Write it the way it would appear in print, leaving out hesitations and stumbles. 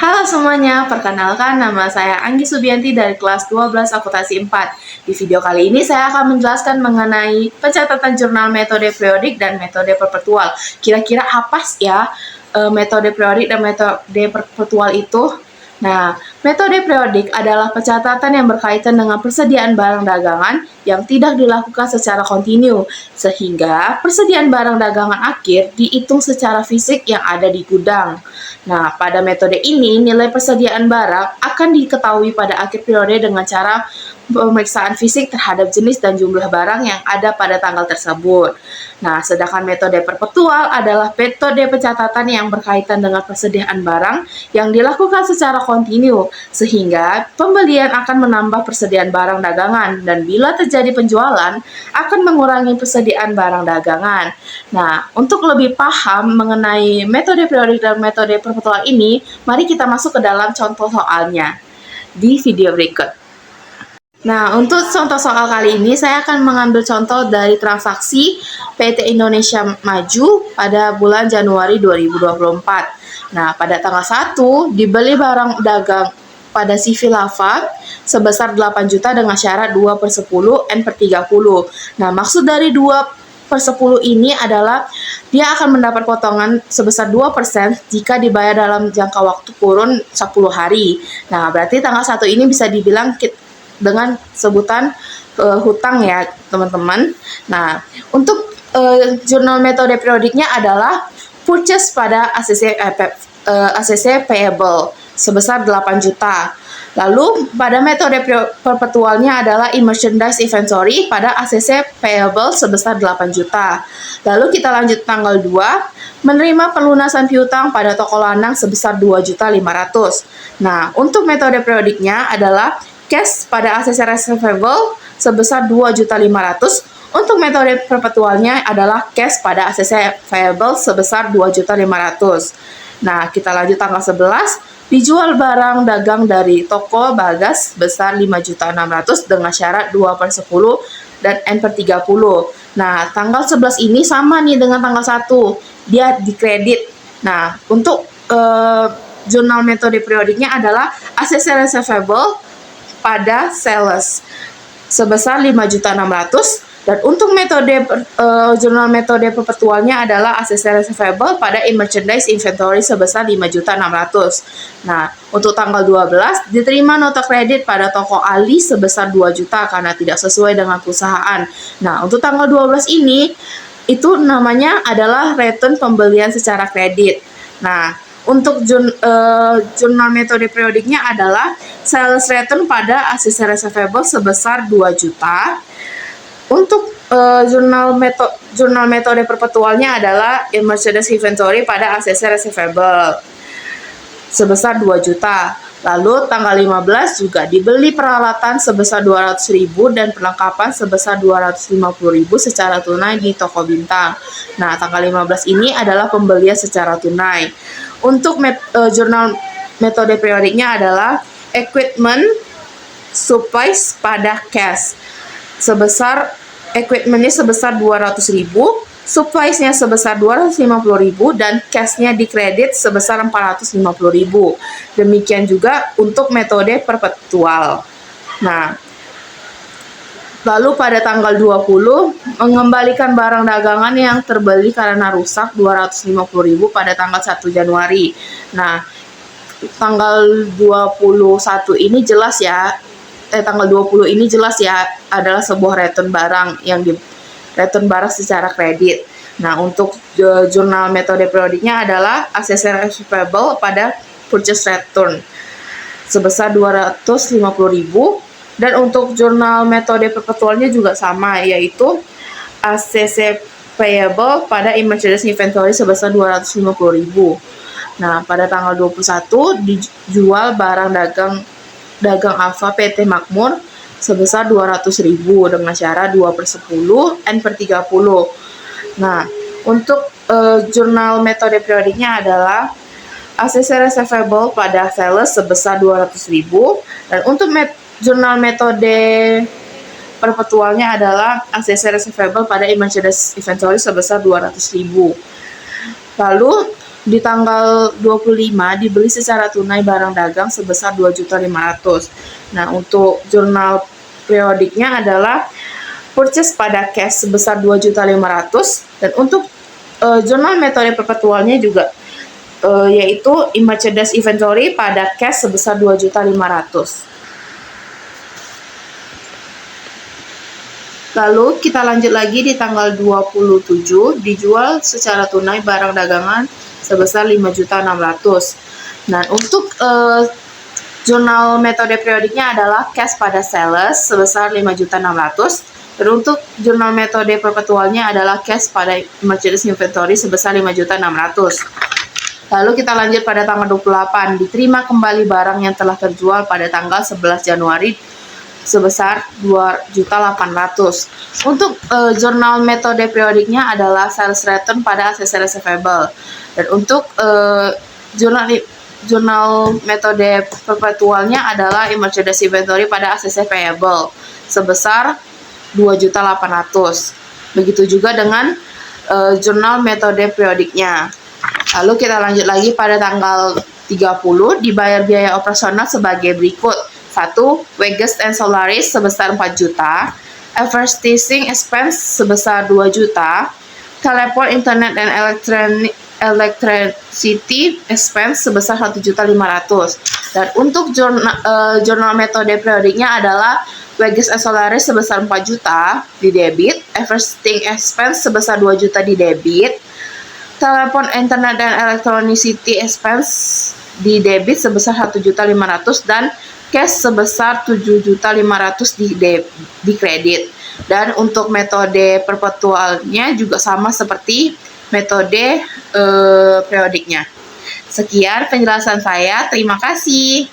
Halo semuanya, perkenalkan nama saya Anggi Subianti dari kelas 12 Akuntansi 4. Di video kali ini saya akan menjelaskan mengenai pencatatan jurnal metode periodik dan metode perpetual. Kira-kira apa sih ya metode periodik dan metode perpetual itu? Nah, metode periodik adalah pencatatan yang berkaitan dengan persediaan barang dagangan yang tidak dilakukan secara kontinu, sehingga persediaan barang dagangan akhir dihitung secara fisik yang ada di gudang. Nah, pada metode ini, nilai persediaan barang akan diketahui pada akhir periode dengan cara pemeriksaan fisik terhadap jenis dan jumlah barang yang ada pada tanggal tersebut. Nah, sedangkan metode perpetual adalah metode pencatatan yang berkaitan dengan persediaan barang yang dilakukan secara kontinu, sehingga pembelian akan menambah persediaan barang dagangan, dan bila terjadi penjualan, akan mengurangi persediaan barang dagangan. Nah, untuk lebih paham mengenai metode periodik dan metode perpetual ini, mari kita masuk ke dalam contoh soalnya di video berikut. Nah, untuk contoh soal kali ini, saya akan mengambil contoh dari transaksi PT Indonesia Maju pada bulan Januari 2024. Nah, pada tanggal 1, dibeli barang dagang pada CV Lava sebesar 8 juta dengan syarat 2/10 N/30. Nah, maksud dari 2/10 ini adalah dia akan mendapat potongan sebesar 2% jika dibayar dalam jangka waktu kurun 10 hari. Nah, berarti tanggal 1 ini bisa dibilang dengan sebutan hutang ya teman-teman. Nah, untuk jurnal metode periodiknya adalah purchase pada ACC payable sebesar 8 juta. Lalu pada metode perpetualnya adalah merchandise inventory pada ACC payable sebesar 8 juta. Lalu kita lanjut tanggal 2, menerima pelunasan piutang pada toko lanang sebesar 2.500.000. Nah, untuk metode periodiknya adalah cash pada ACC receivable sebesar 2.500.000. Untuk metode perpetualnya adalah cash pada ACC payable sebesar 2.500.000. Nah, kita lanjut tanggal 11, dijual barang dagang dari toko Bagas sebesar 5.600.000 dengan syarat 2/10 dan N/30. Nah, tanggal 11 ini sama nih dengan tanggal 1, dia dikredit. Nah, untuk jurnal metode periodiknya adalah ACC receivable pada sales sebesar 5.600.000, dan untuk metode jurnal metode perpetualnya adalah ACC receivable pada merchandise inventory sebesar 5.600.000. Nah, untuk tanggal 12 diterima nota kredit pada toko Ali sebesar 2 juta karena tidak sesuai dengan perusahaan. Nah, untuk tanggal 12 ini itu namanya adalah return pembelian secara kredit. Nah, untuk jurnal metode periodiknya adalah sales return pada ACC receivable sebesar 2 juta. Untuk jurnal metode perpetualnya adalah merchandise inventory pada ACC receivable sebesar 2 juta. Lalu tanggal 15 juga dibeli peralatan sebesar 200.000 dan perlengkapan sebesar 250.000 secara tunai di toko Bintang. Nah, tanggal 15 ini adalah pembelian secara tunai. Untuk jurnal metode periodiknya adalah equipment supplies pada cash equipmentnya sebesar 200.000, supplies-nya sebesar 250.000, dan cash-nya dikredit sebesar 450.000. Demikian juga untuk metode perpetual. Nah, lalu pada tanggal 20, mengembalikan barang dagangan yang terbeli karena rusak 250.000 pada tanggal 1 Januari. Nah, tanggal 21 ini jelas ya, tanggal 20 ini jelas ya adalah sebuah return barang yang return barang secara kredit. Nah, untuk jurnal metode periodiknya adalah ACC receivable pada purchase return sebesar 250.000, dan untuk jurnal metode perpetualnya juga sama, yaitu ACC payable pada merchandise inventory sebesar 250.000. Nah, pada tanggal 21 dijual barang dagang Alfa PT Makmur sebesar 200.000 dengan syarat 2/10 N/30. Nah, untuk jurnal metode periodiknya adalah ACC receivable pada sales sebesar 200.000, dan untuk jurnal metode perpetualnya adalah ACC receivable pada merchandise inventory sebesar 200.000. Lalu di tanggal 25 dibeli secara tunai barang dagang sebesar 2.500.000. Nah, untuk jurnal periodiknya adalah purchase pada cash sebesar 2.500.000, dan untuk jurnal metode perpetualnya juga yaitu merchandise inventory pada cash sebesar 2.500.000. Lalu kita lanjut lagi di tanggal 27 dijual secara tunai barang dagangan sebesar 5.600.000. Nah, untuk jurnal metode periodiknya adalah cash pada sales sebesar 5.600.000, dan untuk jurnal metode perpetualnya adalah cash pada merchandise inventory sebesar 5.600.000. Lalu kita lanjut pada tanggal 28, diterima kembali barang yang telah terjual pada tanggal 11 Januari sebesar 2.800.000. Untuk jurnal metode periodiknya adalah sales return pada accessory receivable, dan untuk jurnal metode perpetualnya adalah merchandise inventory pada accessory payable sebesar 2.800.000. Begitu juga dengan jurnal metode periodiknya. Lalu kita lanjut lagi pada tanggal 30, dibayar biaya operasional sebagai berikut. 1. Wages and salaries sebesar 4 juta, advertising expense sebesar 2 juta, telepon, internet, dan electricity expense sebesar 1.500.000. Dan untuk jurnal metode periodiknya adalah wages and salaries sebesar 4 juta di debit, advertising expense sebesar 2 juta di debit, telepon, internet, dan electricity expense di debit sebesar 1.500.000, dan cash sebesar 7.500.000 di kredit. Dan untuk metode perpetualnya juga sama seperti metode periodiknya. Sekian penjelasan saya, terima kasih.